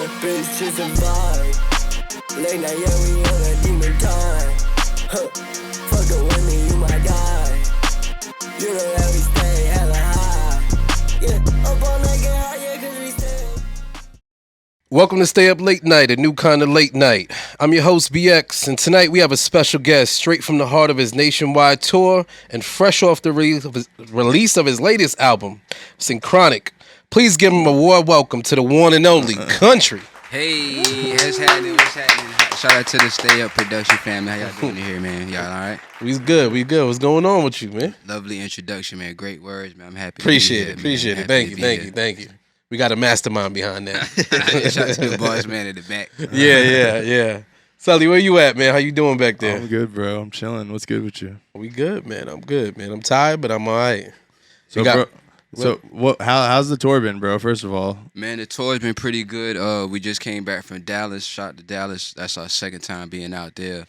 Bitch, just a vibe. Late night, yeah, we on a demon time. Fuck it with me, you might die. You know that we stay hella high. Yeah, up all night, get high, yeah, cause we stay. Welcome to Stay Up Late Night, a new kind of late night. I'm your host, BX, and tonight we have a special guest straight from the heart of his nationwide tour and fresh off the release of his latest album, Synchronic. Please give him a warm welcome to the one and only Kuntry. Hey, what's happening? Shout out to the Stay Up production family. How y'all doing here, man? Y'all all right? We good. What's going on with you, man? Lovely introduction, man. Great words, man. I'm happy. Appreciate it. Thank you. We got a mastermind behind that. Shout out to the boss man at the back. Yeah. Sully, where you at, man? How you doing back there? I'm good, bro. I'm chilling. What's good with you? We good, man. I'm good, man. I'm tired, but I'm all right. How's the tour been, bro? First of all, Man, the tour's been pretty good. We just came back from Dallas. Shot to Dallas. That's our second time being out there.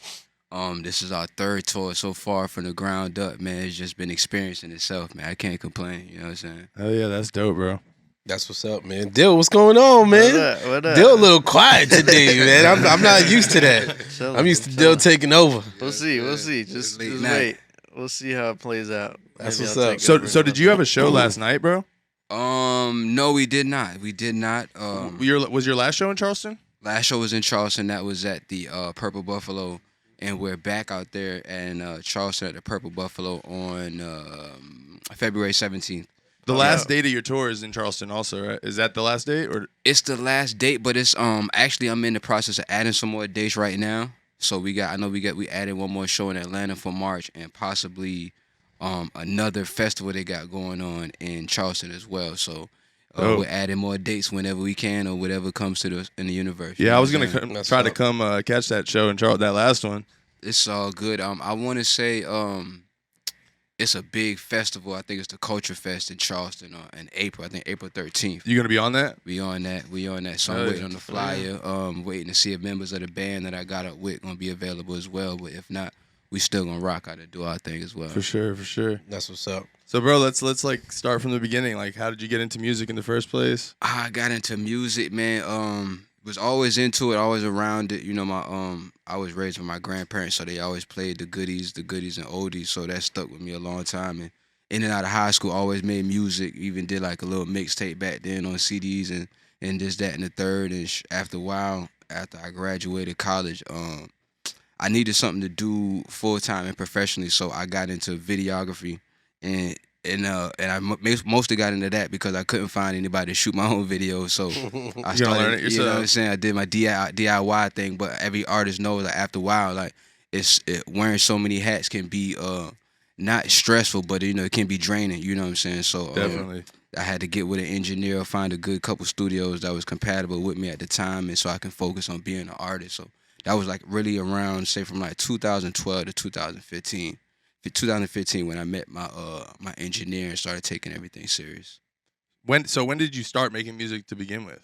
This is our third tour so far from the ground up, man. It's just been experience in itself, man. I can't complain. You know what I'm saying? Oh yeah, that's dope, bro. That's what's up, man. Dill, what's going on, man? What up? Dill a little quiet today, man. I'm not used to that. Chilling, I'm used to Dill taking over. We'll see. Just wait. We'll see how it plays out. That's Maybe what's I'll up. take So over. did you have a show last night, bro? No, we did not. Was your last show in Charleston? Last show was in Charleston. That was at the Purple Buffalo, and we're back out there in Charleston at the Purple Buffalo on February 17th. The last date of your tour is in Charleston, also, right? Is that the last date, or It's the last date, but it's actually I'm in the process of adding some more dates right now. So we added one more show in Atlanta for March, and possibly another festival they got going on in Charleston as well. So we're adding more dates whenever we can, or whatever comes to us in the universe. I was gonna try to come catch that show in Charleston, that last one. It's all good. I want to say it's a big festival. I think it's the Culture Fest in Charleston in April. I think April 13th. You gonna be on that? We on that. So I'm waiting on the flyer. Waiting to see if members of the band that I got up with gonna be available as well. But if not, we still gonna rock out and do our thing as well. For sure. That's what's up. So, bro, let's like start from the beginning. Like, how did you get into music in the first place? I got into music, man. Was always into it, always around it. You know, I was raised with my grandparents, so they always played the goodies and oldies. So that stuck with me a long time. And in and out of high school, always made music. Even did like a little mixtape back then on CDs and this, that, and the third. And after a while, after I graduated college, I needed something to do full time and professionally. So I got into videography and I mostly got into that because I couldn't find anybody to shoot my own videos. So I started, learn it yourself. You know what I'm saying? I did my DIY thing, but every artist knows that after a while, like wearing so many hats can be not stressful, but it can be draining. You know what I'm saying? So Definitely. I had to get with an engineer, find a good couple studios that was compatible with me at the time, and so I can focus on being an artist. So that was like really around, say, from like 2012 to 2015. 2015 when I met my engineer and started taking everything serious. When did you start making music to begin with?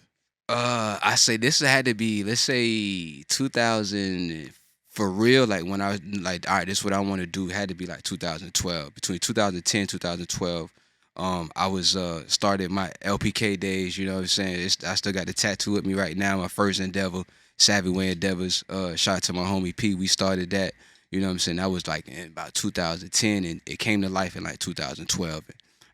I say this had to be, let's say 2000 for real. Like when I was like, all right, this is what I want to do. It had to be like 2012. Between 2010 2012, I was started my LPK days. You know what I'm saying? I still got the tattoo with me right now. My first endeavor, Savvy Way Endeavors. Shout out to my homie P. We started that. You know what I'm saying? That was like in about 2010, and it came to life in like 2012.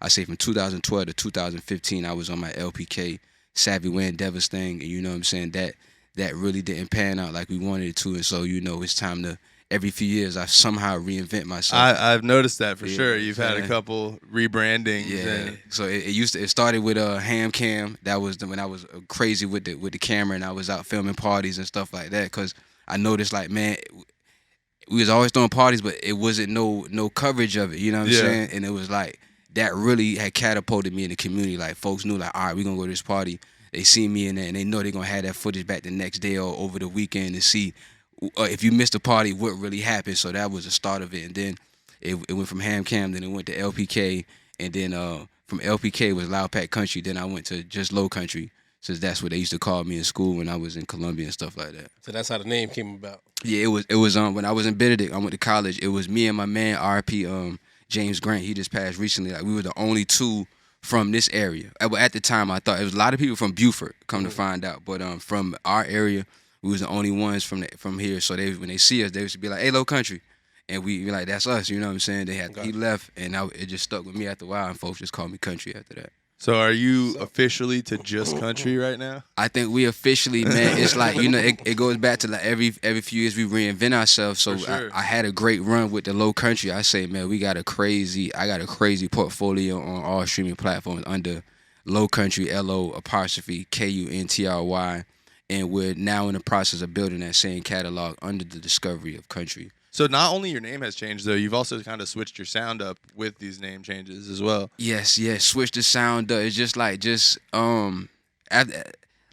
I say from 2012 to 2015, I was on my LPK Savvy Way Endeavors thing, and you know what I'm saying? That really didn't pan out like we wanted it to, and so it's time to, every few years, I somehow reinvent myself. I've noticed that for sure. You've had a couple rebrandings. Yeah. So it started with Ham Cam. That was when I was crazy with the camera, and I was out filming parties and stuff like that, because I noticed, like, man, we was always throwing parties, but it wasn't no coverage of it. You know what I'm saying? And it was like that really had catapulted me in the community. Like folks knew, like, all right, we gonna go to this party. They see me in there, and they know they're gonna have that footage back the next day or over the weekend to see if you missed a party, what really happened. So that was the start of it, and then it went from Ham Cam, then it went to LPK, and then from LPK was Loud Pack Country. Then I went to just Low Country. Since that's what they used to call me in school when I was in Columbia and stuff like that. So that's how the name came about. Yeah, it was when I was in Benedict, I went to college. It was me and my man RP James Grant. He just passed recently. Like we were the only two from this area. At the time, I thought it was a lot of people from Beaufort. Come to find out, but from our area, we was the only ones from here. So when they see us, they used to be like, "Hey, Low Country," and we be like, "That's us." You know what I'm saying? He left, and it just stuck with me after a while, and folks just called me Country after that. So are you officially to just country right now? I think we officially, man. It's like, you know, it goes back to like every few years we reinvent ourselves. So sure. I had a great run with the Low Country. I say, man, I got a crazy portfolio on all streaming platforms under Low Country, LO_KUNTRY, and we're now in the process of building that same catalog under the Discovery of Country. So not only your name has changed, though, you've also kind of switched your sound up with these name changes as well. Yes, switch the sound up. It's just like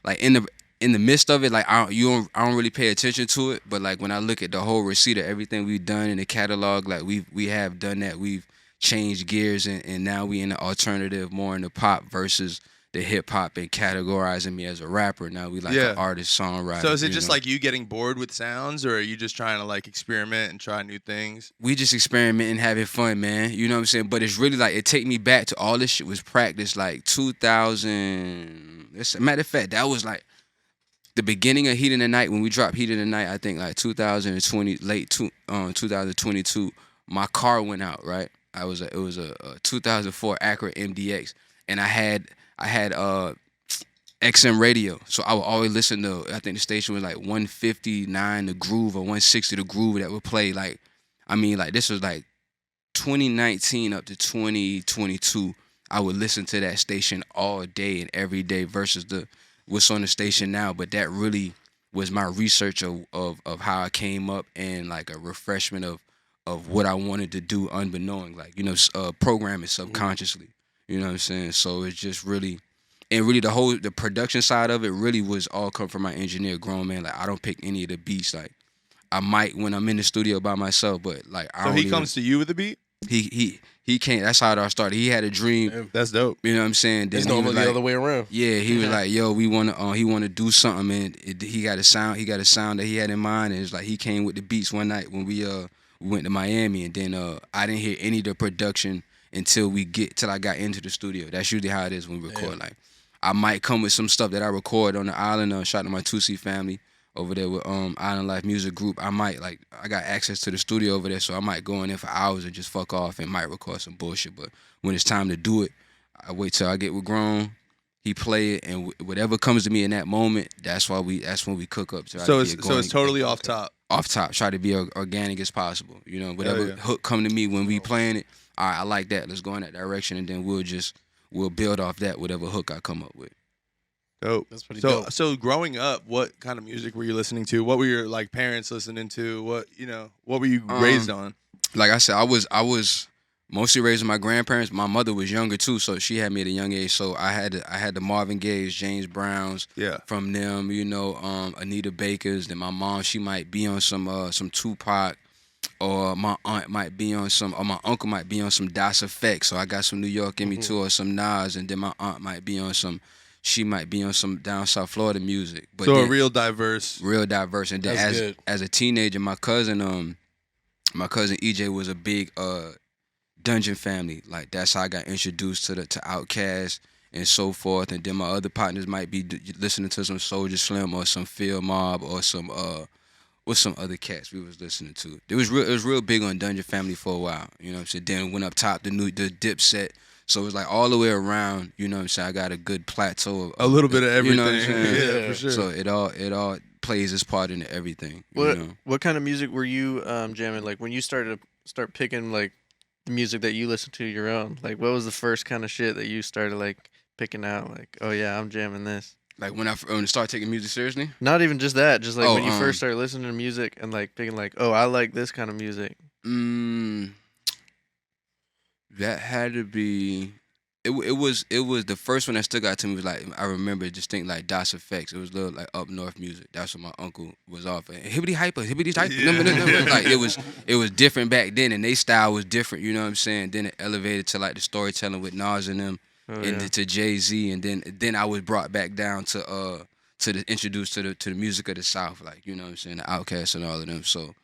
like in the midst of it, like I don't really pay attention to it. But like when I look at the whole receipt of everything we've done in the catalog, like we have done that. We've changed gears and now we in the alternative, more in the pop versus the hip hop, and categorizing me as a rapper. Now we like an artist, songwriter. So is it just like you getting bored with sounds, or are you just trying to like experiment and try new things? We just experiment and having fun, man. You know what I'm saying? But it's really like, it take me back to all this shit was practiced like 2000. As a matter of fact, that was like the beginning of Heat in the Night. When we dropped Heat in the Night, I think like 2020, 2022, my car went out, right? It was a 2004 Acura MDX, and I had XM radio, so I would always listen to, I think the station was like 159 The Groove or 160 The Groove that would play like, I mean, like this was like 2019 up to 2022. I would listen to that station all day and every day versus what's on the station now. But that really was my research of how I came up, and like a refreshment of what I wanted to do unbeknown, like, you know, programming subconsciously. You know what I'm saying? So it's just really, and really the production side of it really was all come from my engineer, Grown Man. Like I don't pick any of the beats. Like I might when I'm in the studio by myself, but like I don't. So he comes to you with the beat? He can't. That's how it all started. He had a dream. That's dope. You know what I'm saying? It's normally the other way around. Yeah, he was like, "Yo, we want to." He want to do something, and he got a sound. He got a sound that he had in mind, and it's like he came with the beats one night when we went to Miami, and then I didn't hear any of the production till I got into the studio. That's usually how it is when we record. Like I might come with some stuff that I record on the island. Shout out to my 2C family over there with Island Life Music Group. I got access to the studio over there, so I might go in there for hours and just fuck off and might record some bullshit. But when it's time to do it, I wait till I get with Grown. He play it, and whatever comes to me in that moment, that's when we cook up. So it's totally off top. Off top, try to be organic as possible. You know, whatever hook come to me when we playing it, all right, I like that. Let's go in that direction, and then we'll build off that, whatever hook I come up with. Dope. That's pretty dope. So growing up, what kind of music were you listening to? What were your like parents listening to? What were you raised on? Like I said, I was mostly raised with my grandparents. My mother was younger too, so she had me at a young age. So I had the Marvin Gaye's, James Brown's, from them, you know, Anita Baker's. Then my mom, she might be on some Tupac, or my aunt might be on or my uncle might be on some Das Effect. So I got some New York in me too, or some Nas. And then my aunt might be on some. She might be on some down South Florida music. But so then, a real diverse. And then as a teenager, my cousin EJ was a big Dungeon family. Like that's how I got introduced to Outkast and so forth. And then my other partners might be listening to some Soulja Slim or some Field Mob or some other cats we was listening to. It was real big on Dungeon family for a while. You know what I'm saying? Then went up top the Dipset. So it was like all the way around, you know what I'm saying? I got a good plateau of a little bit of everything. You know what I'm saying? Yeah, for sure. So it all plays its part into everything. What kind of music were you jamming? Like when you start picking like the music that you listen to your own, like what was the first kind of shit that you started like picking out? Like, oh yeah, I'm jamming this. Like when I started taking music seriously? Not even just that, just like when you first started listening to music and like picking like, oh, I like this kind of music. That had to be. It was the first one that stuck out to me was like, I remember distinct like Das Effects. It was a little like up north music. That's what my uncle was off. Hibbity hyper. Like it was different back then, and they style was different. You know what I'm saying? Then it elevated to like the storytelling with Nas and them, to Jay-Z, and then I was brought back down to introduced to the music of the South, like, you know what I'm saying, the Outkast and all of them. So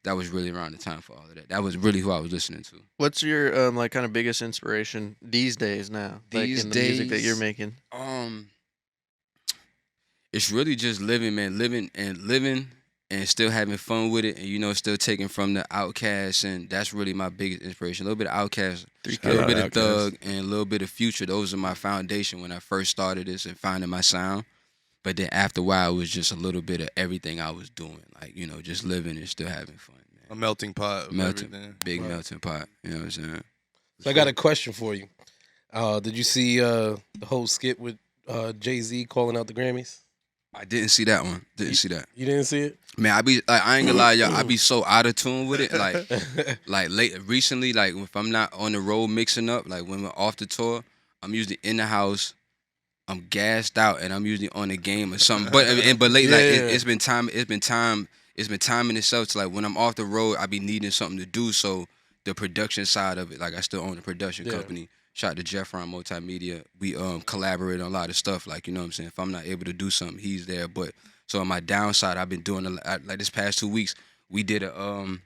that was really around the time for all of that. That was really who I was listening to. What's your like kind of biggest inspiration these days now? These like in the music that you're days, making. It's really just living, man, living and still having fun with it, and still taking from the Outkast, and that's really my biggest inspiration. A little bit of Outkast, a little bit of Thug, and a little bit of Future. Those are my foundation when I first started this and finding my sound. But then after a while, it was just a little bit of everything I was doing, like just living and still having fun. Man. A melting pot. Of everything. Big melting pot. You know what I'm saying? So I got a question for you. Did you see the whole skit with Jay-Z calling out the Grammys? I didn't see that one. Didn't see that. You didn't see it? Man, I ain't gonna lie, y'all. I be so out of tune with it. Like recently, like if I'm not on the road mixing up, like when we're off the tour, I'm usually in the house. I'm gassed out, and I'm usually on a game or something. But lately, like it's been timing itself to like when I'm off the road, I be needing something to do. So the production side of it, like I still own a production company. Shout out to Jeffron Multimedia. We collaborate on a lot of stuff. Like, you know what I'm saying? If I'm not able to do something, he's there. But so on my downside, I've been doing like this past 2 weeks, we did a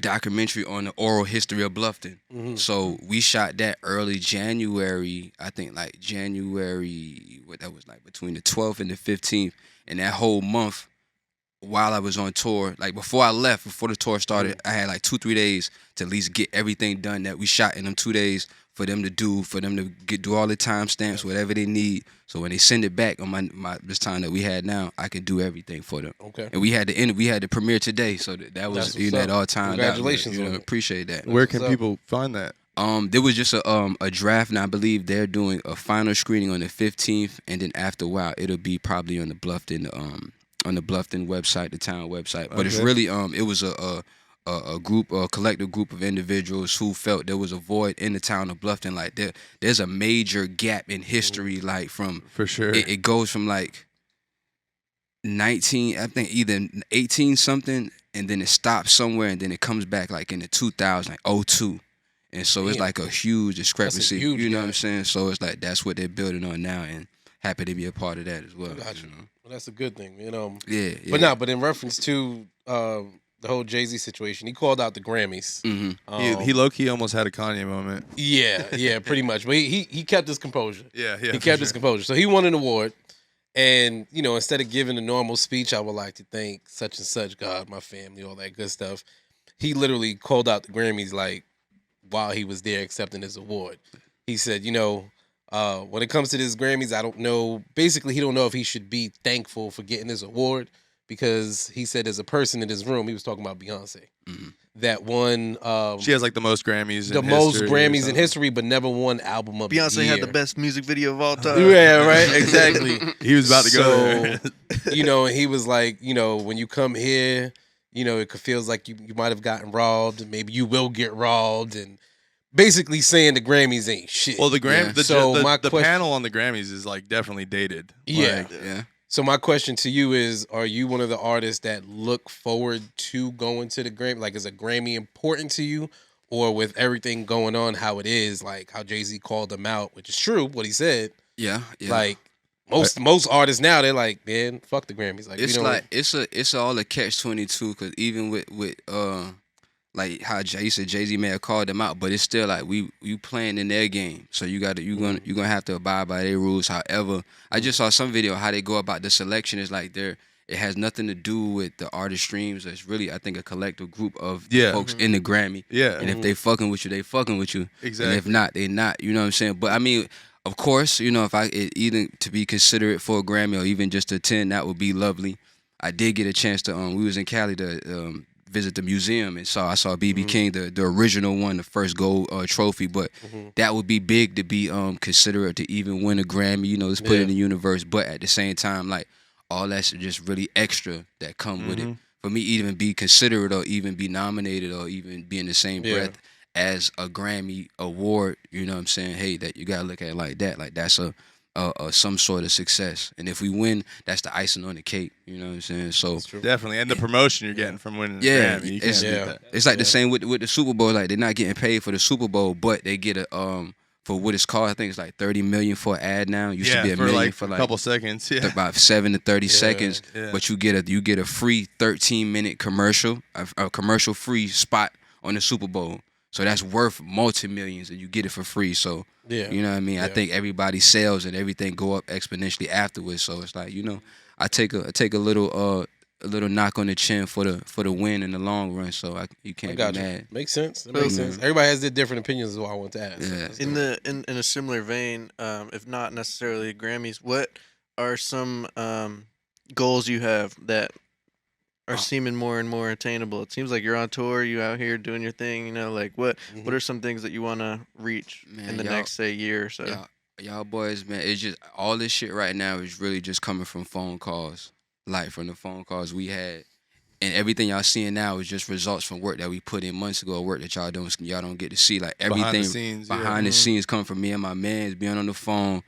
documentary on the oral history of Bluffton. Mm-hmm. So we shot that early January, I think like January, what that was like between the 12th and the 15th. And that whole month, while I was on tour, like before the tour started, I had like 2-3 days to at least get everything done that we shot in them 2 days for them to do all the timestamps, whatever they need. So when they send it back on my this time that we had now, I could do everything for them. Okay. And we had the premiere today, so that was that all timed out. Congratulations. Appreciate that. Where can people find that? There was just a draft, and I believe they're doing a final screening on the 15th, and then after a while, it'll be probably on the Bluffton website, the town website. But it's really it was a collective group of individuals who felt there was a void in the town of Bluffton. Like there's a major gap in history, like from for sure. It goes from like 19, I think either 18 something, and then it stops somewhere, and then it comes back like in the 2000, like 02. And so it's like a huge discrepancy. You know what I'm saying? So it's like that's what they're building on now, and happy to be a part of that as well. Gotcha. Well, that's a good thing, Yeah. But in reference to the whole Jay-Z situation, he called out the Grammys. Mm-hmm. He low-key almost had a Kanye moment. Yeah, pretty much. But he kept his composure. Yeah. He kept his composure. So he won an award. And, instead of giving a normal speech, I would like to thank such and such, God, my family, all that good stuff. He literally called out the Grammys like while he was there accepting his award. He said, when it comes to this Grammys, I don't know. Basically, he don't know if he should be thankful for getting his award, because he said as a person in his room, he was talking about Beyonce, that won. She has like the most Grammys. In history, but never won album of Beyonce the year. had the best music video of all time. Yeah, right. Exactly. He was about to go there. He was like, when you come here, it feels like you might have gotten robbed, and maybe you will get robbed, and basically saying the Grammys ain't shit. Well, the panel on the Grammys is like definitely dated. Yeah. So my question to you is, are you one of the artists that look forward to going to the Grammy? Like, is a Grammy important to you? Or with everything going on, how it is, like how Jay-Z called him out, which is true, what he said. Yeah. Like, most artists now, they're like, man, fuck the Grammys. Like, it's all a catch-22, because even with like how Jay-Z may have called them out, but it's still like you playing in their game, so you're gonna have to abide by their rules. However, I just saw some video how they go about the selection. Is like it has nothing to do with the artist streams. It's really, I think, a collective group of folks in the Grammy. Yeah, and if they fucking with you, they fucking with you. Exactly. And if not, they not. You know what I'm saying? But I mean, of course, if even to be considerate for a Grammy or even just to attend, that would be lovely. I did get a chance to we was in Cali to visit the museum, and I saw B.B. King, the original one, the first gold trophy. But that would be big to be considerate to even win a Grammy. Let's put it in the universe. But at the same time, like all that's just really extra that come with it. For me, even be considerate or even be nominated or even be in the same breath as a Grammy award. You know what I'm saying? Hey, that you gotta look at it like that. Like that's some sort of success, and if we win, that's the icing on the cake. You know what I'm saying? So definitely, and the promotion you're getting from winning the Grammy, you can't beat that. It's like the same with the Super Bowl. Like they're not getting paid for the Super Bowl, but they get a for what it's called. I think it's like 30 million for an ad now. It used to be a for million like for like a couple seconds. Yeah. about 7 to 30 seconds. Yeah. But you get a free 13-minute commercial, a commercial free spot on the Super Bowl. So that's worth multi-millions, and you get it for free. So Yeah. you know what I mean. I think everybody's sales and everything go up exponentially afterwards. So it's like, you know, I take a little knock on the chin for the win in the long run. So you can't be mad. Makes sense. That makes sense. Everybody has their different opinions. Is what I want to ask. Yeah. In a similar vein, if not necessarily Grammys, what are some goals you have that are seeming more and more attainable? It seems like you're on tour, you out here doing your thing. You know, like what are some things that you want to reach in the next, say, year or so? Y'all boys, man, it's just all this shit right now is really just coming from phone calls, like from the phone calls we had, and everything y'all seeing now is just results from work that we put in months ago, work that y'all don't get to see. Like everything behind the scenes coming from me and my mans being on the phone.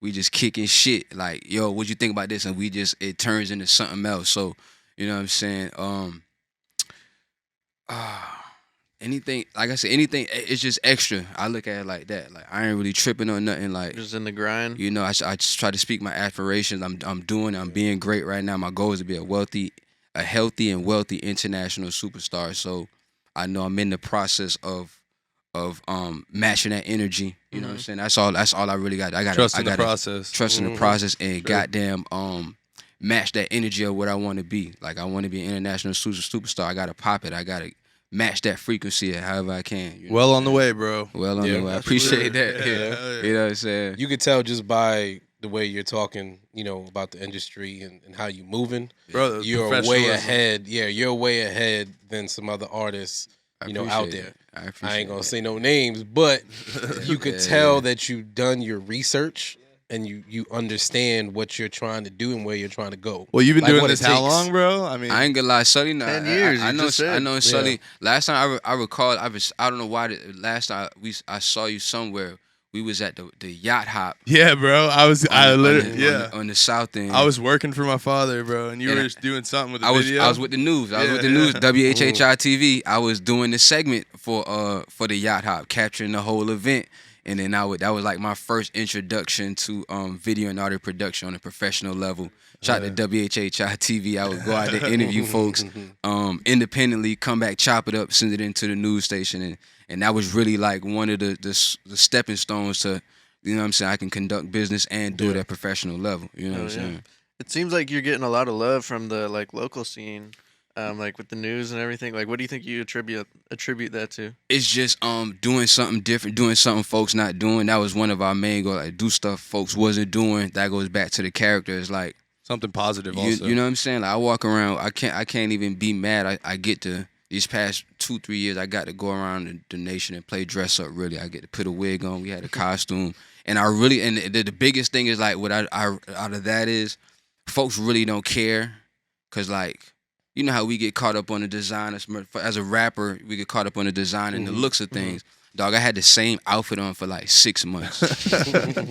We just kicking shit like, yo, what you think about this? And it turns into something else. So you know what I'm saying? Anything, like I said, anything, it's just extra. I look at it like that. Like I ain't really tripping on nothing. Like just in the grind. You know, I just try to speak my aspirations. I'm being great right now. My goal is to be a healthy and wealthy international superstar. So I know I'm in the process of matching that energy. You know what I'm saying? That's all I really got. I got trust in the process. Trust in the process and goddamn match that energy of what I want to be. Like I want to be an international superstar. I gotta pop it. I gotta match that frequency however I can. You know well on the way, bro. Well on the way. I appreciate that. Yeah. You know what I'm saying? You could tell just by the way you're talking, you know, about the industry and how you moving. Bro, you're way ahead. Yeah, you're way ahead than some other artists, you know, out there. I ain't gonna say no names, but you could tell that you've done your research and you understand what you're trying to do and where you're trying to go. Well, you've been Like, doing what this it how takes. long, bro? I mean, I ain't gonna lie, Sully. 10 years. I know Sully. Yeah. Last time I recall, I don't know why. Last time I saw you somewhere. We was at the yacht hop. yeah, bro. I literally on the south end. I was working for my father, bro, and you were just doing something with the video. I was with the news. I was with the news. WHHI TV. I was doing the segment for the yacht hop, capturing the whole event. And then that was like my first introduction to video and audio production on a professional level. Shout out to WHHI TV. I would go out there, interview folks independently, come back, chop it up, send it into the news station. And that was really like one of the stepping stones to, you know what I'm saying, I can conduct business and do it at professional level. You know what I'm saying? It seems like you're getting a lot of love from the like local scene. Like with the news and everything, like what do you think you attribute that to? It's just doing something different, doing something folks not doing. That was one of our main goals, like do stuff folks wasn't doing. That goes back to the character. It's like something positive also. You know what I'm saying? Like I walk around, I can't even be mad. I get to these past 2-3 years, I got to go around the nation and play dress up. Really, I get to put a wig on. We had a costume, and the biggest thing is like what I out of that is, folks really don't care, cause like. You know how we get caught up on the design as a rapper, we get caught up on the design and the looks of things. Dog, I had the same outfit on for like 6 months.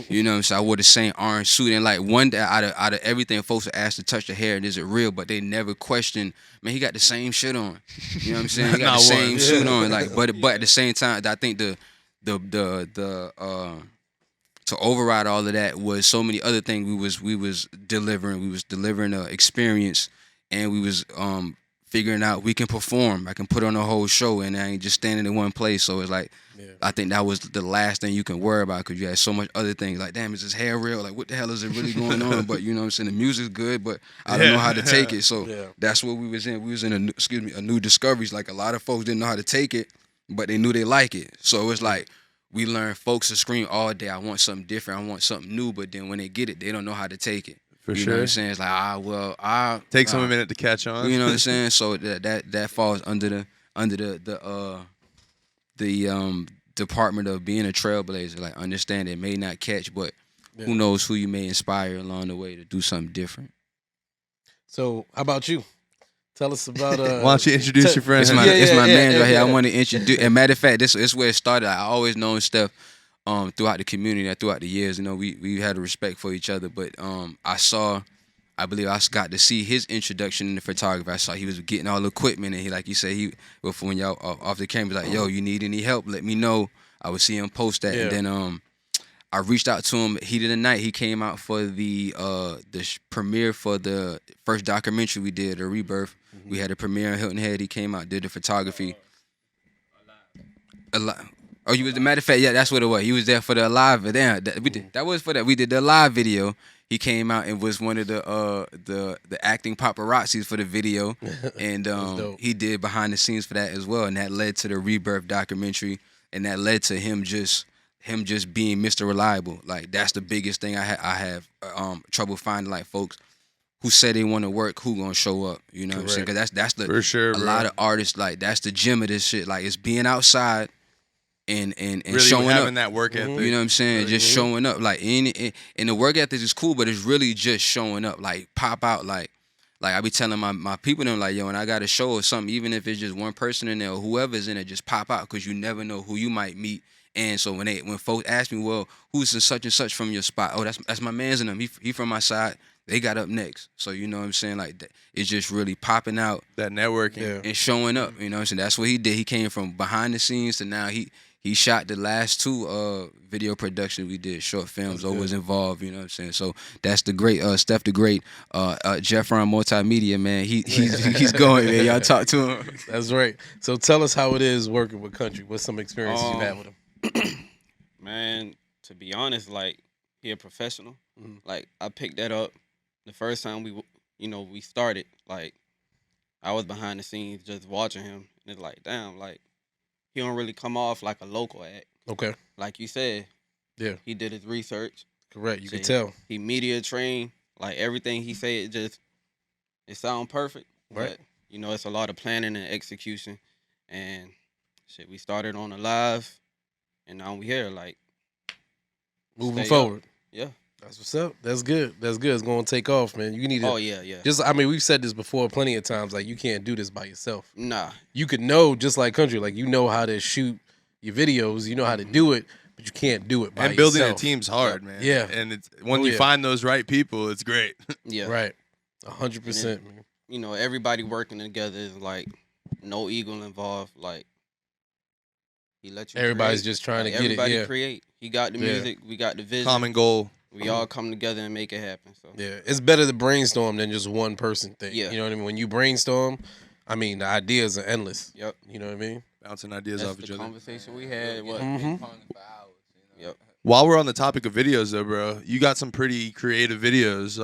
You know what I'm saying? I wore the same orange suit, and like one day out of everything, folks are asked to touch the hair and is it real, but they never question, man, he got the same shit on. You know what I'm saying? He got the same suit on. Like, but at the same time, I think the to override all of that was so many other things we was delivering. We was delivering an experience. And we was figuring out we can perform. I can put on a whole show, and I ain't just standing in one place. So it's like, I think that was the last thing you can worry about, because you had so much other things. Like, damn, is this hair real? Like, what the hell is it really going on? But you know what I'm saying? The music's good, but I don't know how to take it. So that's what we was in. We was in a new discoveries. Like, a lot of folks didn't know how to take it, but they knew they like it. So it's like, we learn folks to scream all day, I want something different, I want something new. But then when they get it, they don't know how to take it. For you sure. know what I'm saying? It's like, takes them a minute to catch on. You know what I'm saying? So that falls under the department of being a trailblazer. Like, understand it may not catch, but who knows who you may inspire along the way to do something different. So how about you? Tell us about why don't you introduce your friend? It's my man right here. I want to introduce. And matter of fact, this is where it started. I always known Steph. Throughout the community, throughout the years, you know, we had a respect for each other. But I believe I got to see his introduction in the photography. I saw he was getting all the equipment, and he, like you said, when y'all off the camera, was like, yo, you need any help, let me know. I would see him post that, and then I reached out to him. Heat of the night. He came out for the premiere for the first documentary we did, The Rebirth. We had a premiere in Hilton Head. He came out, did the photography. Oh, you was the matter of fact, yeah, that's what it was. He was there for the live. That was for that. We did the live video. He came out and was one of the acting paparazzis for the video, and he did behind the scenes for that as well. And that led to the Rebirth documentary, and that led to him just being Mr. Reliable. Like that's the biggest thing I have trouble finding like folks who say they want to work, who gonna show up. You know what I'm saying? Because that's the for sure. A lot of artists like that's the gem of this shit. Like it's being outside. And really showing having up. that work ethic. You know what I'm saying? Just showing up. Like and the work ethic is cool, but it's really just showing up. Like pop out. Like I be telling my people them like, yo, when I got a show or something, even if it's just one person in there or whoever's in it, just pop out because you never know who you might meet. And so when folks ask me, well, who's in such and such from your spot? Oh, that's my man's in them. He from my side. They got up next. So you know what I'm saying? Like that, it's just really popping out. That networking and showing up. You know what I'm saying? That's what he did. He came from behind the scenes to now he shot the last two video productions we did, short films, or was involved, you know what I'm saying? So that's the great Steph the Great, Jeffron Multimedia, man. He's going, man. Y'all talk to him. That's right. So tell us how it is working with Kuntry. What's some experiences you've had with him? Man, to be honest, like he a professional. Like I picked that up the first time we started. Like I was behind the scenes just watching him, and it's like, damn, like. He don't really come off like a local act. Okay. Like you said. Yeah. He did his research. Correct. You can tell. He media trained. Like everything he said, it sound perfect. Right. But, it's a lot of planning and execution. And shit, we started on a live, and now we here. Like moving forward. Yeah. That's what's up. That's good. That's good. It's gonna take off, man. You need to. Oh yeah. We've said this before plenty of times. Like you can't do this by yourself. Nah. You could know just like Kuntry. Like you know how to shoot your videos. You know how to do it, but you can't do it by yourself. And building a team's hard, man. Yeah. And it's when you find those right people, it's great. Yeah. Right. 100%. Man. Everybody working together is like no ego involved. Like he let you. Everybody's create. just trying to get everybody it. Yeah. Create. He got the music. We got the vision. Common goal. We all come together and make it happen. So yeah, it's better to brainstorm than just one person thing. Yeah. You know what I mean? When you brainstorm, the ideas are endless. Yep. You know what I mean? Bouncing ideas off each other. Conversation we had. What? Yep. While we're on the topic of videos, though, bro, you got some pretty creative videos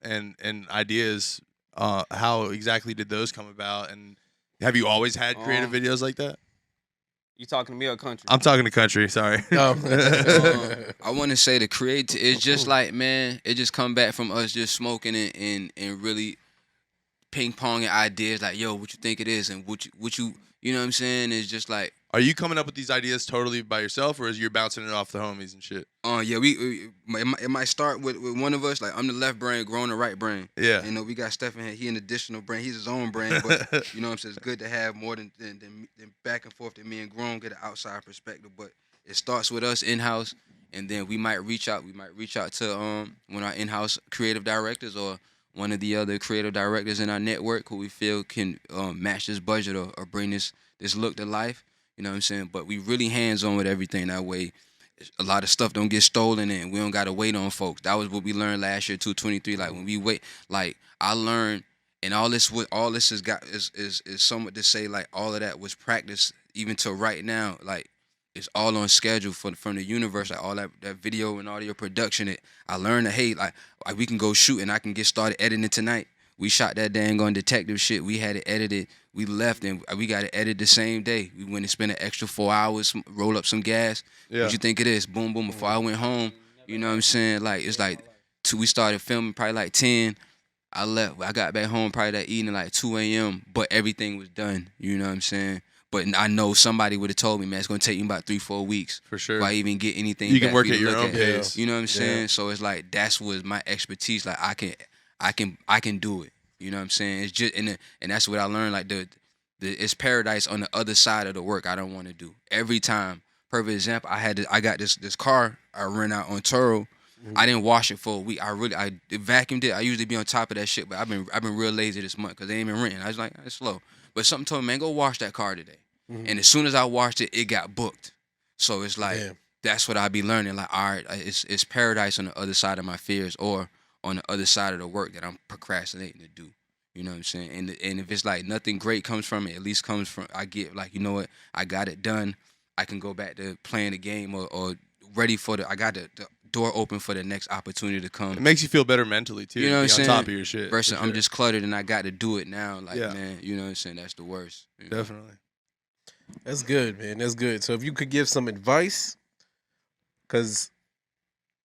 and ideas. How exactly did those come about? And have you always had creative videos like that? You talking to me or Kuntry? I'm talking to Kuntry. Sorry. I want to say the create. It's just like, man, it just come back from us just smoking and really ping ponging ideas. Like, yo, what you think it is, and what you know what I'm saying? It's just like. Are you coming up with these ideas totally by yourself, or is you bouncing it off the homies and shit? Yeah, it might start with one of us. Like I'm the left brain, growing the right brain. Yeah. We got Stephen here. He an additional brain. He's his own brain, but you know what I'm saying. It's good to have more than back and forth. Than me and grown get an outside perspective. But it starts with us in house, and then we might reach out. We might reach out to one of our in-house creative directors or one of the other creative directors in our network who we feel can match this budget or bring this look to life. You know what I'm saying? But we really hands-on with everything that way. A lot of stuff don't get stolen and we don't got to wait on folks. That was what we learned last year, 223. Like when we wait, like I learned, and all this has got is somewhat to say like all of that was practice even till right now. Like it's all on schedule from the universe. Like all that video and audio production. I learned that, hey, like we can go shoot and I can get started editing tonight. We shot that dang on detective shit. We had it edited. We left and we got it edited the same day. We went and spent an extra 4 hours, roll up some gas. Yeah. What you think it is? Boom, boom. Before I went home, you know what I'm saying? Like it's like we started filming probably like 10. I left. I got back home probably that evening like 2 a.m. But everything was done. You know what I'm saying? But I know somebody would have told me, man, it's gonna take me about 3-4 weeks for sure. Before I even get anything. You can back work for at you to your look own pace. You know what I'm saying? So it's like that's what my expertise. Like I can do it. You know what I'm saying? It's just and that's what I learned. Like it's paradise on the other side of the work I don't want to do. Every time. Perfect example. I got this car I rent out on Turo. I didn't wash it for a week. I vacuumed it. I usually be on top of that shit, but I've been real lazy this month because they ain't been renting. I was like, it's slow. But something told me, man, go wash that car today. And as soon as I washed it, it got booked. So it's like that's what I be learning. Like, all right, it's paradise on the other side of my fears, or on the other side of the work that I'm procrastinating to do. You know what I'm saying? And if it's like nothing great comes from it, at least comes from, I get like, you know what, I got it done. I can go back to playing the game, or ready for I got the door open for the next opportunity to come. It makes you feel better mentally too. You know what I'm saying? On top of your shit. Versus sure. I'm just cluttered and I got to do it now. Like, Yeah. man, you know what I'm saying? That's the worst. You know? Definitely. That's good, man. That's good. So if you could give some advice, because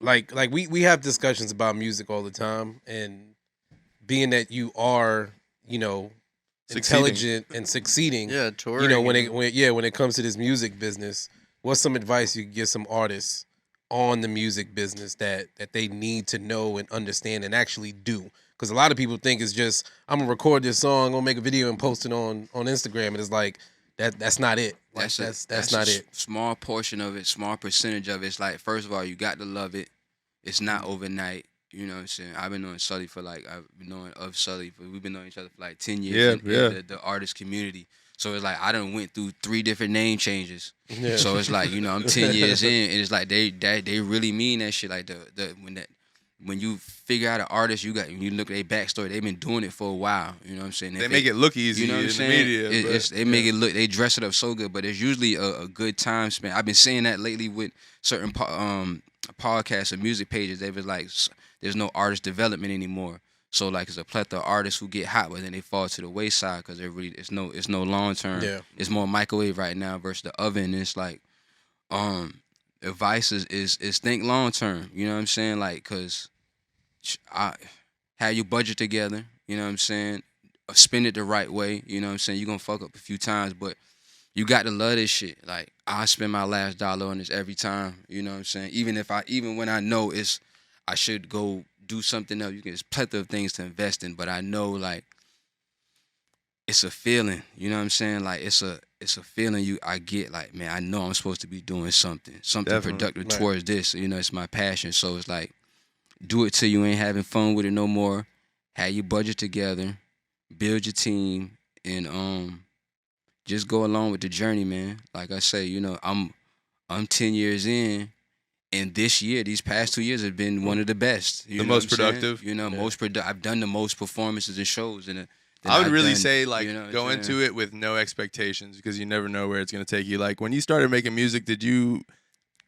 like we have discussions about music all the time, and being that you are, you know, intelligent and succeeding, Yeah, touring. you know, when it comes to this music business, what's some advice you could give some artists on the music business that they need to know and understand and actually do? Because a lot of people think it's just, I'm gonna record this song, I'm gonna make a video and post it on Instagram, and it's like that's not it. Like that's not it. Small portion of it, small percentage of it. It's like, first of all, you got to love it. It's not overnight. You know what I'm saying? I've been knowing Sully we've been knowing each other for like 10 years in the artist community. So it's like I done went through 3 different name changes. Yeah. So it's like, you know, I'm 10 years in, and it's like they really mean that shit. Like when you figure out an artist, you look at their backstory, they've been doing it for a while. You know what I'm saying? They make it look easy, you know what I'm saying? The media. They make it look, they dress it up so good, but it's usually a good time spent. I've been saying that lately with certain podcasts and music pages. They was like, there's no artist development anymore. So like, it's a plethora of artists who get hot, but then they fall to the wayside because it's no long term. Yeah. It's more microwave right now versus the oven. And it's like, advice is think long term. You know what I'm saying? Like, cause have your budget together. You know what I'm saying? Spend it the right way. You know what I'm saying? You're gonna fuck up a few times, but you got to love this shit. Like, I spend my last dollar on this every time. You know what I'm saying? Even when I know I should go do something else. There's plethora of things to invest in, but I know, like, it's a feeling. You know what I'm saying? Like, it's a feeling I get. Like, man, I know I'm supposed to be doing something Definitely. Productive towards this. You know, it's my passion. So it's like, do it till you ain't having fun with it no more. Have your budget together, build your team, and just go along with the journey, man. Like I say, you know, I'm 10 years in. And this year, these past 2 years have been one of the best. The most productive. You know, I've done the most performances and shows. I would really say, like, go into it with no expectations, because you never know where it's going to take you. Like, when you started making music, did you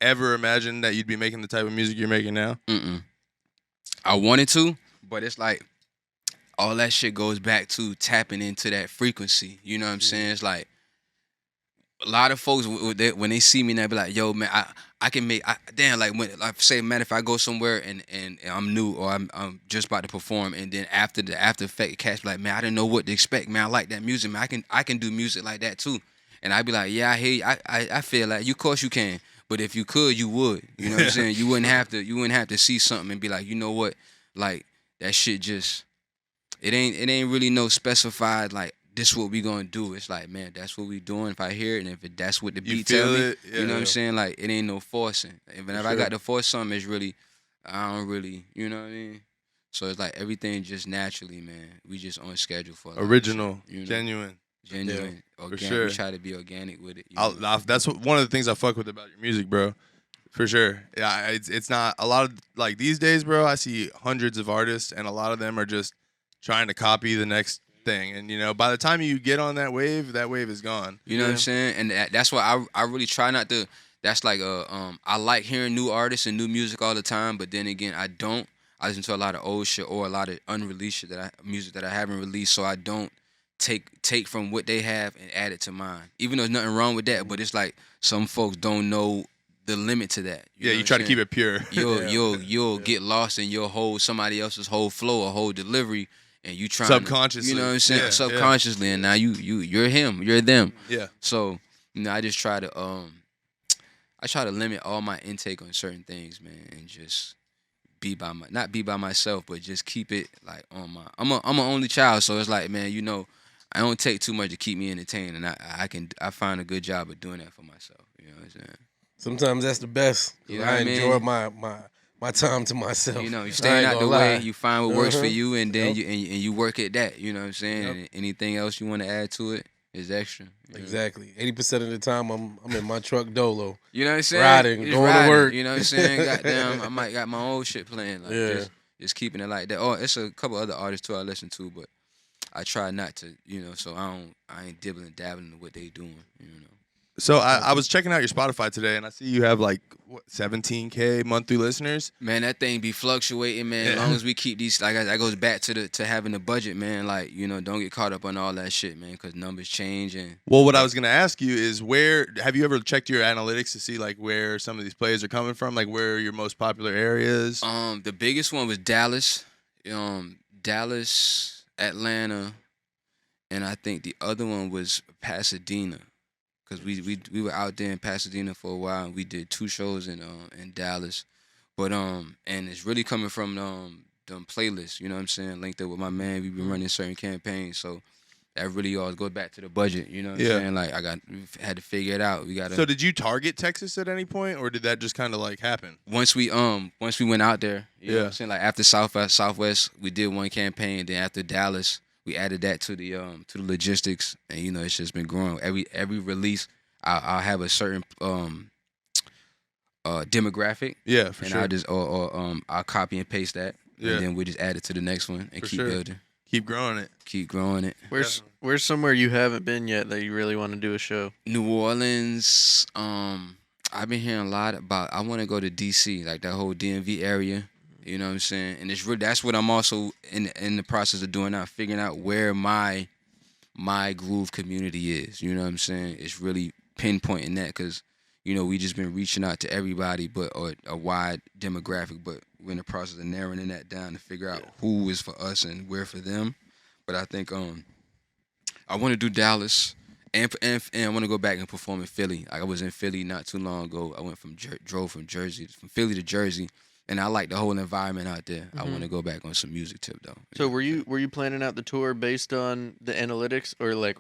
ever imagine that you'd be making the type of music you're making now? Mm-mm. I wanted to, but it's like, all that shit goes back to tapping into that frequency. You know what I'm saying? It's like, a lot of folks, when they see me, they be like, yo, man, I can make, like, when, like, say, man, if I go somewhere and I'm new, or I'm just about to perform, and then after the after effect, cats be like, man, I didn't know what to expect, man. I like that music, man. I can do music like that too. And I'd be like, yeah, I hear you. I feel like, of course you can. But if you could, you would. You know what I'm saying? You wouldn't have to see something and be like, you know what? Like, that shit just, it ain't really no specified, like, this what we gonna do. It's like, man, that's what we doing. If I hear it, and if that's what the beat tell me, you know what I'm saying? Like, it ain't no forcing. And whenever I got to force something, it's really, I don't really, you know what I mean? So it's like, everything just naturally, man. We just on schedule for original, shit, you know? genuine, organic. For sure. We try to be organic with it. That's one of the things I fuck with about your music, bro. For sure. Yeah, it's not a lot of, like, these days, bro. I see hundreds of artists, and a lot of them are just trying to copy the next thing, and you know, by the time you get on that wave is gone. You know what I'm saying? And that's why I really try not to. That's like I like hearing new artists and new music all the time, but then again, I don't. I listen to a lot of old shit or a lot of unreleased shit music that I haven't released, so I don't take from what they have and add it to mine. Even though there's nothing wrong with that, but it's like some folks don't know the limit to that. You try to keep it pure. You'll get lost in your whole somebody else's whole flow or whole delivery. And you trying subconsciously, you know what I'm saying? Subconsciously, and now you're him, you're them. Yeah. So, you know, I just try to limit all my intake on certain things, man, and just not be by myself, but just keep it like on my. I'm an only child, so it's like, man, you know, I don't take too much to keep me entertained, and I find a good job of doing that for myself. You know what I'm saying? Sometimes that's the best. You know I enjoy my time to myself. You know, you staying out the way, you find what works for you, and then you work at that. You know what I'm saying? And anything else you want to add to it? It's extra. You know? Exactly. 80% of the time, I'm in my truck dolo. You know what I'm saying? Riding, Just going to work. You know what I'm saying? Goddamn, I might got my old shit playing. Like, Yeah. just keeping it like that. Oh, it's a couple other artists too I listen to, but I try not to, so I ain't dibbling dabbling in what they doing, So I was checking out your Spotify today, and I see you have like 17K monthly listeners. Man, that thing be fluctuating, man. Yeah. As long as we keep these, like that goes back to having the budget, man. Like, don't get caught up on all that shit, man, because numbers change. And Well, what I was gonna ask you is, where have you ever checked your analytics to see like where some of these plays are coming from, like where are your most popular areas? The biggest one was Dallas, Dallas, Atlanta, and I think the other one was Pasadena. Cause we were out there in Pasadena for a while, and we did 2 shows in Dallas, but and it's really coming from them playlists. You know what I'm saying? Linked up with my man, we been running certain campaigns, so that really all goes back to the budget. You know what I'm saying? Like we had to figure it out. We got. So did you target Texas at any point, or did that just kind of like happen? Once we went out there, you know what I'm saying? Like after Southwest, we did one campaign. Then after Dallas, we added that to the logistics, and it's just been growing. Every release, I'll have a certain demographic. Yeah, for and sure. I'll just I'll copy and paste that, and then we just add it to the next one and keep building. Keep growing it. Keep growing it. Where's somewhere you haven't been yet that you really want to do a show? New Orleans. I've been hearing a lot about. I want to go to DC, like that whole DMV area. You know what I'm saying? And it's really, that's what I'm also in the process of doing now, figuring out where my groove community is. You know what I'm saying? It's really pinpointing that because, we just been reaching out to everybody, or a wide demographic, but we're in the process of narrowing that down to figure out who is for us and where for them. But I think I want to do Dallas, and I want to go back and perform in Philly. I was in Philly not too long ago. I went from Philly to Jersey. And I like the whole environment out there. I want to go back on some music tip though. So were you planning out the tour based on the analytics, or like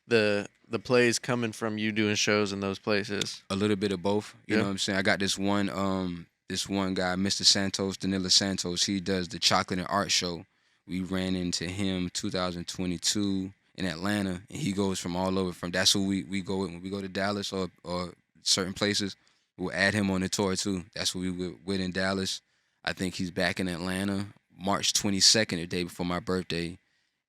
the plays coming from you doing shows in those places? A little bit of both. You know what I'm saying? I got this one guy, Mr. Santos, Danila Santos. He does the Chocolate and Art Show. We ran into him 2022 in Atlanta, and he goes from all over. That's who we go with when we go to Dallas or certain places. We'll add him on the tour, too. That's what we were with in Dallas. I think he's back in Atlanta March 22nd, the day before my birthday.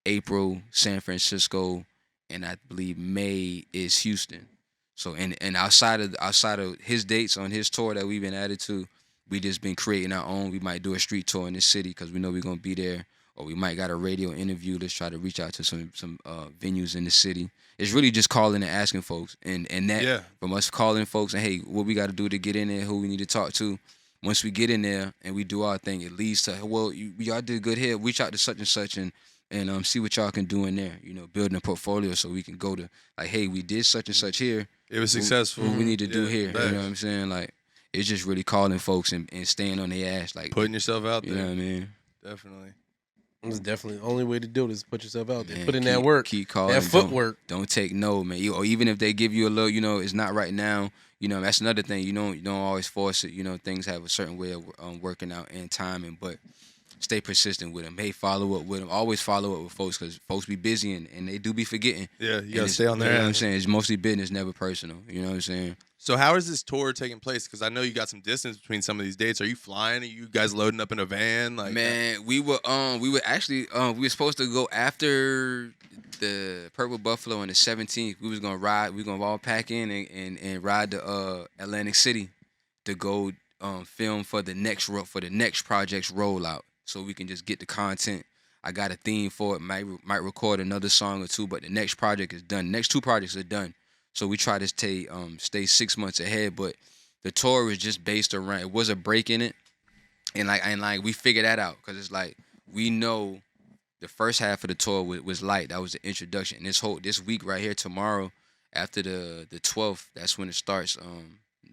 April, San Francisco, and I believe May is Houston. So, and outside of his dates on his tour that we've been added to, we just been creating our own. We might do a street tour in this city because we know we're going to be there. Or we might got a radio interview. Let's try to reach out to some venues in the city. It's really just calling and asking folks. And that from us calling folks and, hey, what we got to do to get in there, who we need to talk to. Once we get in there and we do our thing, it leads to, well, y'all did good here. Reach out to such and such and see what y'all can do in there. Building a portfolio so we can go to, like, hey, we did such and such here. It was successful. What we need to do here. You know what I'm saying? Like, it's just really calling folks and staying on their ass. Like, putting yourself out there. You know what I mean? Definitely. It's definitely the only way to do it is put yourself out there. Man, Put in that work. Keep calling. That footwork. Don't take no, man. Or even if they give you a little, it's not right now. That's another thing. You don't always force it. Things have a certain way of working out and timing, but stay persistent with them. Hey, follow up with them. Always follow up with folks because folks be busy and they do be forgetting. Yeah, you gotta stay on their You know what I'm ass. saying? It's mostly business, never personal. You know what I'm saying? So how is this tour taking place? Because I know you got some distance between some of these dates. Are you flying? Are you guys loading up in a van? Like, man, we were actually we were supposed to go after the Purple Buffalo on the 17th. We was gonna ride. We gonna all pack in and ride to Atlantic City to go film for the next project's rollout, so we can just get the content. I got a theme for it. Might record another song or two, but the next project is done. Next 2 projects are done. So we try to stay 6 months ahead, but the tour is just based around. It was a break in it, and we figured that out because it's like we know the first half of the tour was light. That was the introduction. And this week right here, tomorrow, after the 12th, that's when it starts.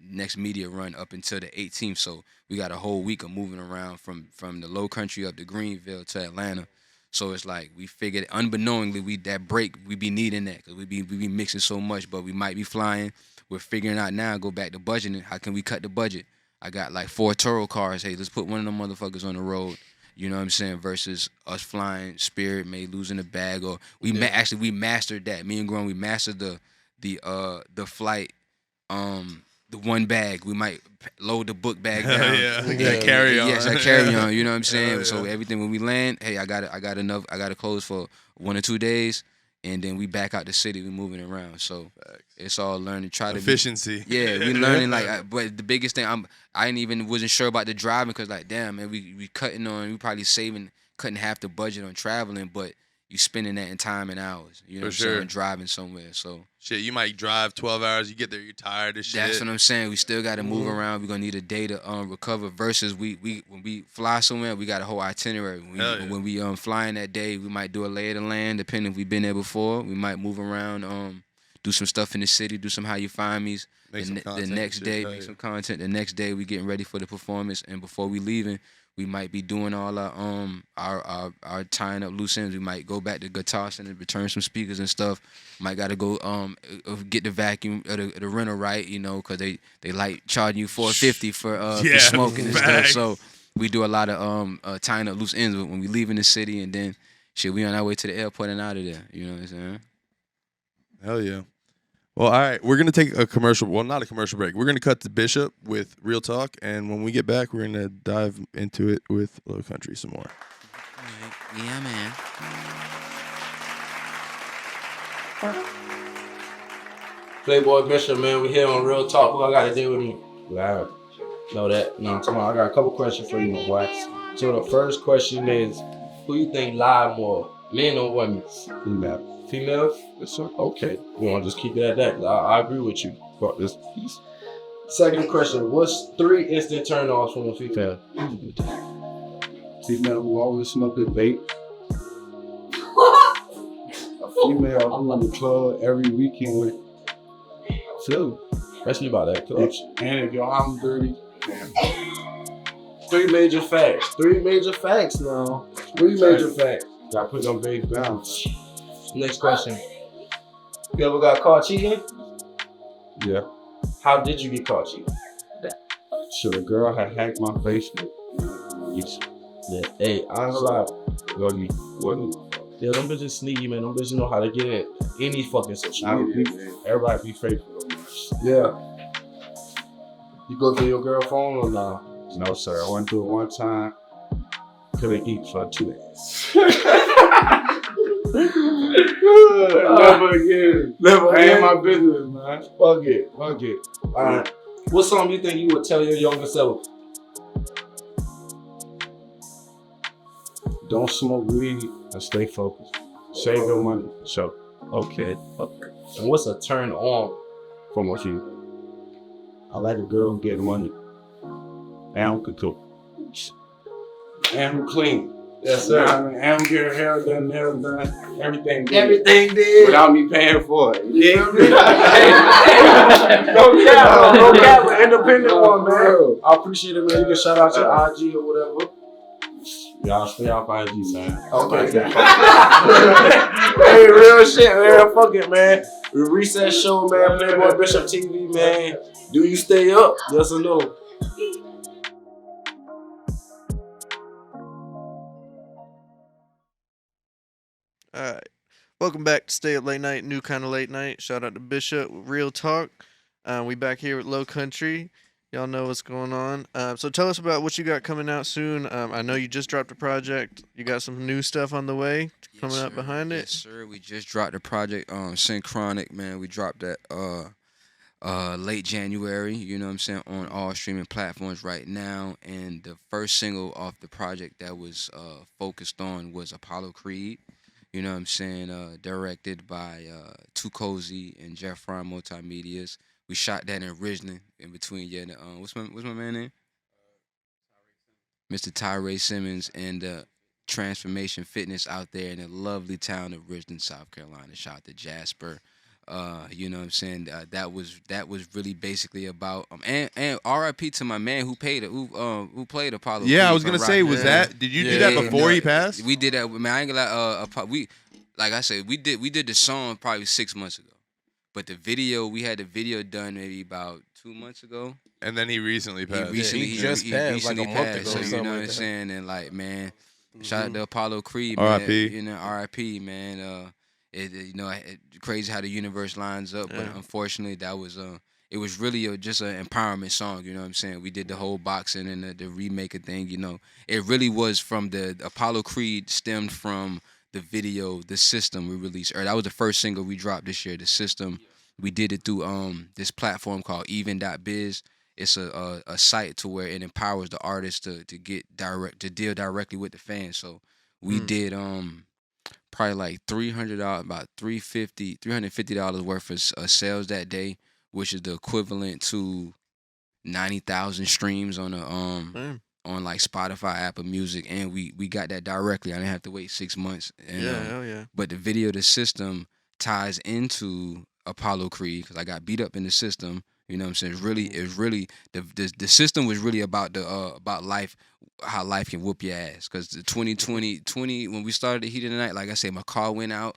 Next media run up until the 18th. So we got a whole week of moving around from the Low Country up to Greenville to Atlanta. So it's like we figured, unbeknowingly, we be needing that because we be mixing so much, but we might be flying. We're figuring out now, go back to budgeting. How can we cut the budget? I got like 4 Toro cars. Hey, let's put one of them motherfuckers on the road You know what I'm saying? Versus us flying Spirit, may losing the bag, or actually we mastered that. Me and Grown, we mastered the flight. The one bag, we might load the book bag down. Yeah, carry on. Yes, I carry on. You know what I'm saying? Yeah. So everything when we land, hey, I got enough. I got to close for 1 or 2 days, and then we back out the city. We moving around. So it's all learning. Try to efficiency. Yeah, we learning but the biggest thing I wasn't sure about the driving because like damn man, we probably cutting half the budget on traveling, but you spending that in time and hours. You know what I'm saying? Driving somewhere. So shit, you might drive 12 hours. You get there, you're tired as shit. That's what I'm saying. We still got to move around. We're gonna need a day to recover. Versus when we fly somewhere, we got a whole itinerary. When we flying that day, we might do a lay of the land, depending if we've been there before. We might move around, do some stuff in the city, do some how you find me's. The next day, make some content. The next day, we getting ready for the performance, and before we leaving, we might be doing all our tying up loose ends. We might go back to Guitar Center, return some speakers and stuff. Might got to go get the vacuum or the rental right, you know, because they like charging you $450 for smoking and stuff. So we do a lot of tying up loose ends when we leaving the city, and then shit, we on our way to the airport and out of there. You know what I'm saying? Hell yeah. Well, all right, we're going to take a commercial, well, not a commercial break. We're going to cut to Bishop with Real Talk, and when we get back, we're going to dive into it with Low Country some more. Yeah, man. Playboy Bishop, man, we here on Real Talk. Who I got to deal with me? I know that. No, tomorrow I got a couple questions for you, my boy. So the first question is, who you think lie more, men or women? Female. Females? Yes, sir. Okay. We want to just keep it at that. I agree with you. Fuck this piece. Second question, what's 3 instant turn-offs from a female? Female who always smoke a vape. A female who in the club every weekend with Philly. Especially about that club. And if your arm's dirty, damn. 3 major facts. 3 major facts now. 3 major facts. Gotta put them vapes down. Next question. You ever got caught cheating? Yeah. How did you get caught cheating? So the girl had hacked my Facebook. Yeah. Hey, I ain't gonna lie. What? Yeah, them bitches sneaky, man. Them bitches know how to get in any fucking situation. Everybody be faithful. Yeah. You go through your girl phone or nah? No, sir. I went through it one time. Couldn't eat for 2 days. Never again. Ain't my business, man. Fuck it. Alright. What song you think you would tell your younger self? Don't smoke weed and stay focused. Save your money. So, okay. And what's a turn on From what you, I like a girl who get money. And who can cook. And who clean. Yes, sir. And who get her hair done, nails done, everything good. Everything did. Without me paying for it. Yeah. No cap, an independent one, man. I appreciate it, man. You can shout out your IG or whatever. Y'all stay off IG, man. Okay. Hey, real shit, man. Fuck it, man. The Recess Show, man. Playboy Bishop TV, man. Do you stay up? Yes or no? All right. Welcome back to Stay Up Late Night, new kind of late night. Shout out to Bishop, Real Talk. We back here with Low Country. Y'all know what's going on. So tell us about what you got coming out soon. I know you just dropped a project. You got some new stuff on the way coming up behind it. Yes, sir. We just dropped the project Synchronic, man. We dropped that late January, you know what I'm saying, on all streaming platforms right now. And the first single off the project that was focused on was Apollo Creed. You know what I'm saying? Directed by Too Cozy and Jeff Fry Multimedias. We shot that in Richmond, in between. Yeah, what's my man name? Mr. Tyree Simmons and Transformation Fitness out there in the lovely town of Richmond, South Carolina. Shout out to Jasper. You know what I'm saying? That was really basically about and R.I.P. to my man who played Apollo. Yeah, I was gonna say, was that? Did you do that before he passed? We did that. Man, I ain't gonna lie. Like I said, we did the song probably 6 months ago, But the video, we had the video done maybe about 2 months ago. And then he recently passed. He just passed like a month ago So or you something know what like I'm that. saying? And like, man, shout out to Apollo Creed, R.I.P.. man. You know, R.I.P. Man. Crazy how the universe lines up, but unfortunately, that was it was really just an empowerment song. You know what I'm saying? We did the whole boxing and the remake of thing. You know, it really was from the Apollo Creed stemmed from the video, The System we released. Or that was the first single we dropped this year, The System. We did it through this platform called even.biz. It's a site to where it empowers the artist to deal directly with the fans. So we did probably like $300, about $350 worth of sales that day, which is the equivalent to 90,000 streams on on like Spotify, Apple Music, and we got that directly. I didn't have to wait 6 months. And, hell yeah. But the video, The System, ties into Apollo Creed because I got beat up in the system. You know what I'm saying? It's really the system was really about about life, how life can whoop your ass. Because the 2020 when we started the Heat of the Night, like I said, my car went out,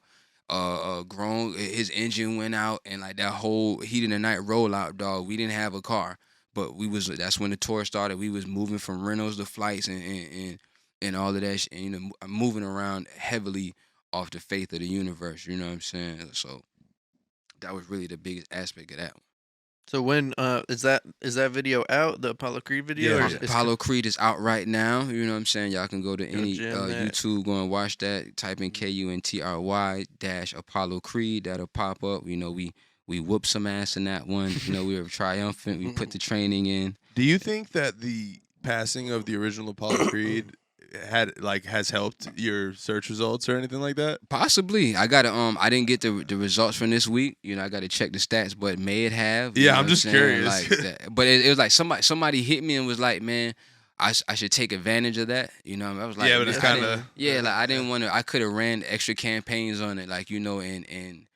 his engine went out, and like that whole Heat of the Night rollout, dog. We didn't have a car, but that's when the tour started. We was moving from rentals to flights and all of that, and you know, moving around heavily off the faith of the universe. You know what I'm saying? So that was really the biggest aspect of that one. So when is that video out? The Apollo Creed video? Yeah, or Apollo Creed is out right now. You know what I'm saying? Y'all can go to any jam that. YouTube, go and watch that. Type in KUNTRY Apollo Creed. That'll pop up. You know, we whooped some ass in that one. You know, we were triumphant. We put the training in. Do you think that the passing of the original Apollo Creed has helped your search results or anything like that? Possibly. I gotta I didn't get the results from this week. You know, I gotta check the stats, but may it have. Yeah, know I'm what just saying? curious. Like but it was like somebody hit me and was like, man, I should take advantage of that. You know, I was like, yeah, but it's kind of like I didn't want to. I could have ran extra campaigns on it, like, you know, and.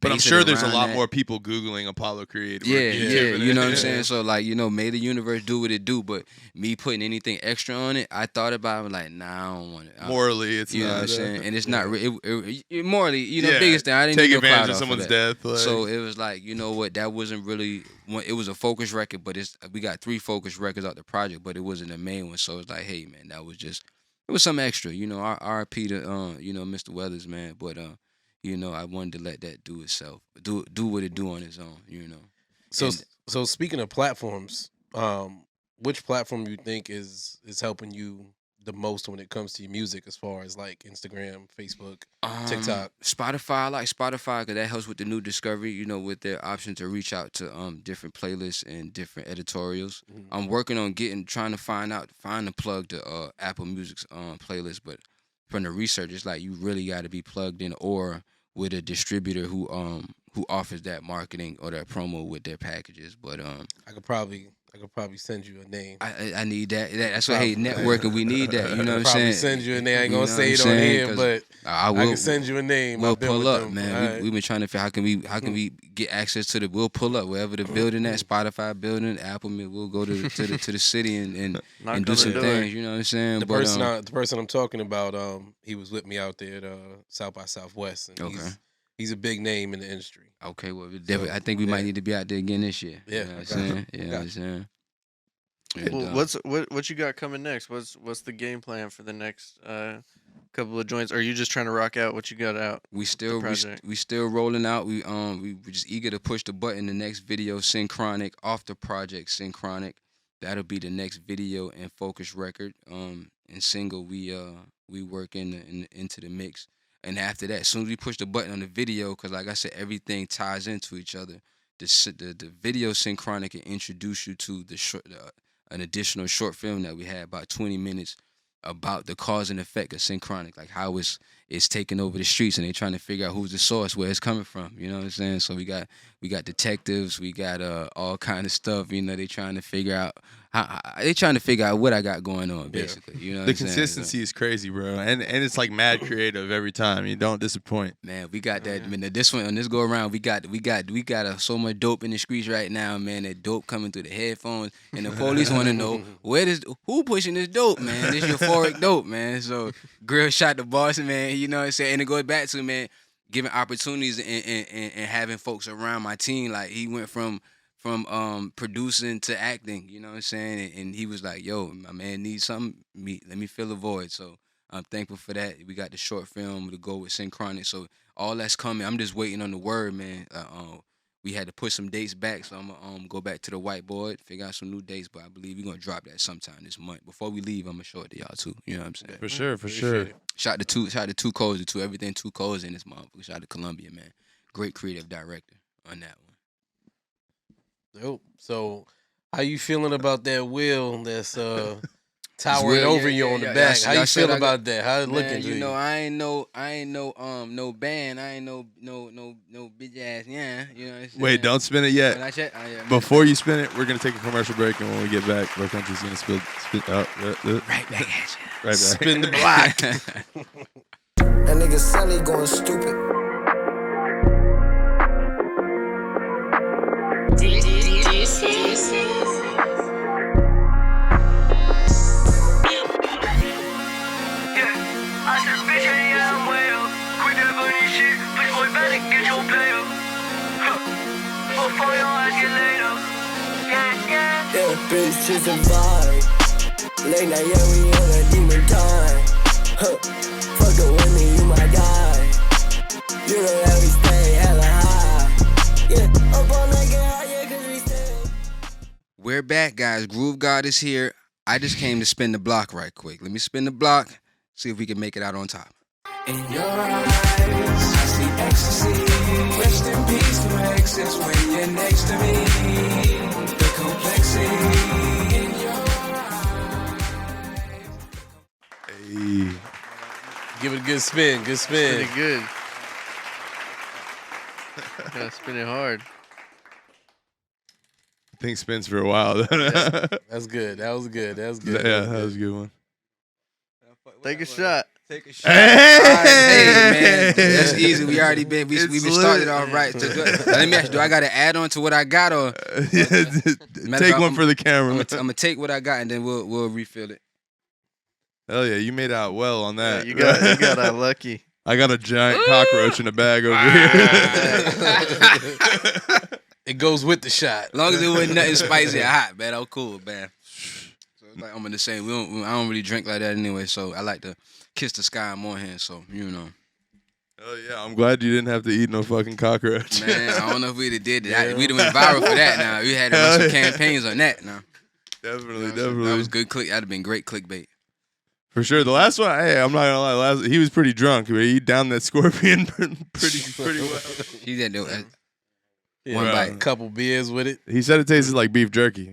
But I'm base it sure there's a around lot that. more people Googling Apollo Creed. Yeah, you know what I'm Yeah. saying? So, like, you know, may the universe do what it do, but me putting anything extra on it, I thought about it, I was like, nah, I don't want it. Morally, it's you not. know what I'm saying? And it's not morally, you know, Yeah, biggest thing, I didn't take need no advantage clout of off someone's that. death. Like, So it was like, you know what, that wasn't really, it was a focus record, but we got 3 focus records out the project, but it wasn't the main one. So it's like, hey, man, that was just, it was some extra, you know, RP to, you know, Mr. Weathers, man, but, you know, I wanted to let that do itself, do what it do on its own, you know. So speaking of platforms, which platform you think is helping you the most when it comes to your music, as far as like Instagram, Facebook, TikTok? Spotify. I like Spotify because that helps with the new discovery, you know, with their option to reach out to different playlists and different editorials. I'm working on trying to find the plug to Apple Music's playlist, but from the research, it's like you really got to be plugged in or with a distributor who offers that marketing or that promo with their packages. But I could probably send you a name. I need that. That's why, hey, networking, we need that. You know what I'm Probably saying? send you a name. I ain't You gonna know say what it I'm on saying? here, 'Cause but I I can send you a name. We'll I've been pull with up, them. man. All right. We've been trying to figure how can we get access to we'll pull up wherever the building at, Spotify building, Apple. We'll go to the city and Knock do on some the door. things. You know what I'm saying? The But, person I'm talking about, he was with me out there at South by Southwest, and Okay. he's a big name in the industry. okay, well, definitely, I think we might need to be out there again this year. Yeah, You know what I'm I got saying? you. You know Got what I'm saying? And, Well, what you got coming next? What's the game plan for the next couple of joints? Or are you just trying to rock out what you got out? we still project. we still rolling out. We just eager to push the button. The next video, Synchronic, off the project Synchronic. That'll be the next video and focus record. And single we work into the mix. And after that, as soon as we push the button on the video, because like I said, everything ties into each other. The video Synchronic can introduce you to an additional short film that we had, about 20 minutes, about the cause and effect of Synchronic, like how it's taking over the streets and they trying to figure out who's the source, where it's coming from. You know what I'm saying? So we got detectives, we got all kind of stuff. You know, they trying to figure out what I got going on, basically. You know what the I'm saying? consistency is crazy, bro, and it's like mad creative every time. You don't disappoint. Man, we got that. Man, this one on this go around, we got so much dope in the streets right now, man. That dope coming through the headphones, and the police want to know who pushing this dope, man. This euphoric dope, man. So Grill shot the boss, man. You know what I'm saying? And it goes back to, man, giving opportunities and having folks around my team. Like he went from producing to acting, you know what I'm saying? And he was like, yo, my man needs something, let me fill a void. So I'm thankful for that. We got the short film to go with Synchronic. So all that's coming. I'm just waiting on the word, man. We had to push some dates back, so I'm gonna go back to the whiteboard, figure out some new dates, but I believe we're gonna drop that sometime this month. Before we leave, I'm gonna show it to y'all too. You know what I'm saying? For sure. Shout to Two Codes, to everything Two Codes in this motherfucker. Shout to Columbia, man. Great creative director on that one. Dope. So, how you feeling about that wheel that's towering over you on the back? How you feel about that? How it looking? You know, I ain't no band. I ain't no bitch ass. Yeah, you know. What I'm saying? Wait, don't spin it yet. Yeah, Before you spin it, we're gonna take a commercial break, and when we get back, Low Country's gonna spin out. right back at you. Right back. Spin the block. That nigga Sonny going stupid. Yeah, bitch, just a vibe. Late night, yeah, we on a demon time. Fuck it with me, you my guy. You know that we stay hella high. Yeah, up all night, get high, yeah, cause we stay. We're back, guys. Groove God is here. I just came to spin the block right quick. Let me spin the block, see if we can make it out on top. In your eyes, I see ecstasy. Rest in peace to my exes when you're next to me. The complexity in your eyes. Hey. Give it a good spin. Good spin. Pretty good. Gotta spin it hard. I think spins for a while. That's good. That was good. That was good. Yeah, that was a good one. Take a shot. Take a shot. Hey, man, that's easy. We already been we been started all right. Let me ask you, do I got to add on to what I got or Take one for the camera. I'm gonna take what I got and then we'll refill it. Hell yeah, you made out well on that. You got lucky. I got a giant cockroach in a bag over here. It goes with the shot. As long as it wasn't nothing spicy or hot, man, I'm cool, man. So it's like I'm in the same. I don't really drink like that anyway, so I like to kiss the sky more hand. So you know. Oh yeah, I'm glad you didn't have to eat no fucking cockroach. Man, I don't know if we'd have did that. Yeah. We'd have went viral for that. Now we had to run some campaigns on that. Now. Definitely. That was good click. That'd have been great clickbait. For sure. The last one, hey, I'm not gonna lie. He was pretty drunk, but he downed that scorpion pretty well. He didn't do it. One bite, couple beers with it. He said it tasted like beef jerky.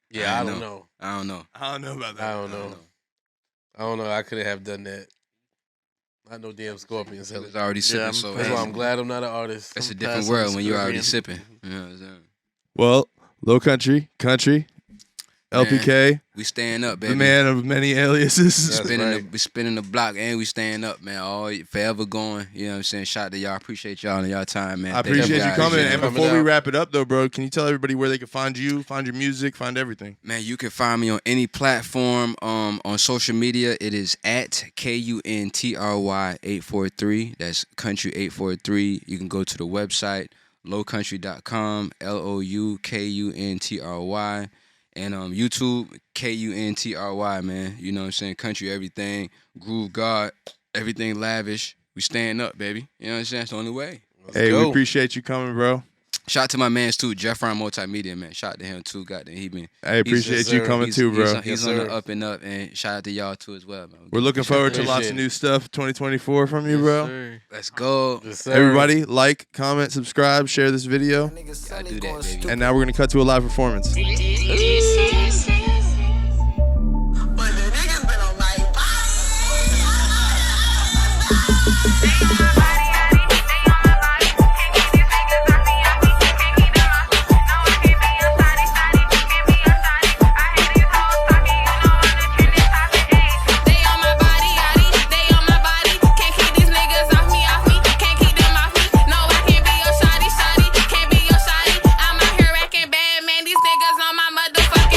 Yeah, I don't know. I don't know about that. I don't know. I couldn't have done that. Not no damn scorpions. It was already sipping, so that's why I'm glad I'm not an artist. That's a different world when you're already sipping. You know what I'm saying? Well, Low Country, LPK. We staying up, baby. The man of many aliases. We spinning the block and we staying up, man. All forever going. You know what I'm saying? Shout out to y'all. Appreciate y'all and y'all time, man. I appreciate you coming. And before we wrap it up, though, bro, can you tell everybody where they can find you, find your music, find everything? Man, you can find me on any platform on social media. It is at KUNTRY843. That's Kuntry843. You can go to the website, lowcountry.com, LOUKUNTRY. And YouTube, KUNTRY, man. You know what I'm saying? Country everything. Groove God, everything lavish. We staying up, baby. You know what I'm saying? It's the only way. We appreciate you coming, bro. Shout out to my mans too, Jeffron Multimedia, man. Shout out to him too. Goddamn, I appreciate you coming too, bro. He's on the up and up, and shout out to y'all too as well, man. We're looking forward to lots of new stuff 2024 from you, bro. Sir. Let's go. Everybody, like, comment, subscribe, share this video. Gotta do that, baby. And now we're gonna cut to a live performance. Motherfucker.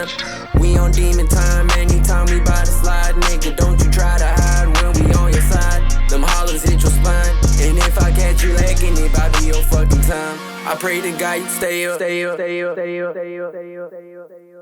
time. We on demon time, anytime we bout to slide, nigga. Don't you try to hide when we on your side. Them hollers hit your spine, and if I catch you lacking, it might be your fucking time. I pray to God you stay up, stay up, stay up, stay up, stay up, stay up, stay up, stay up.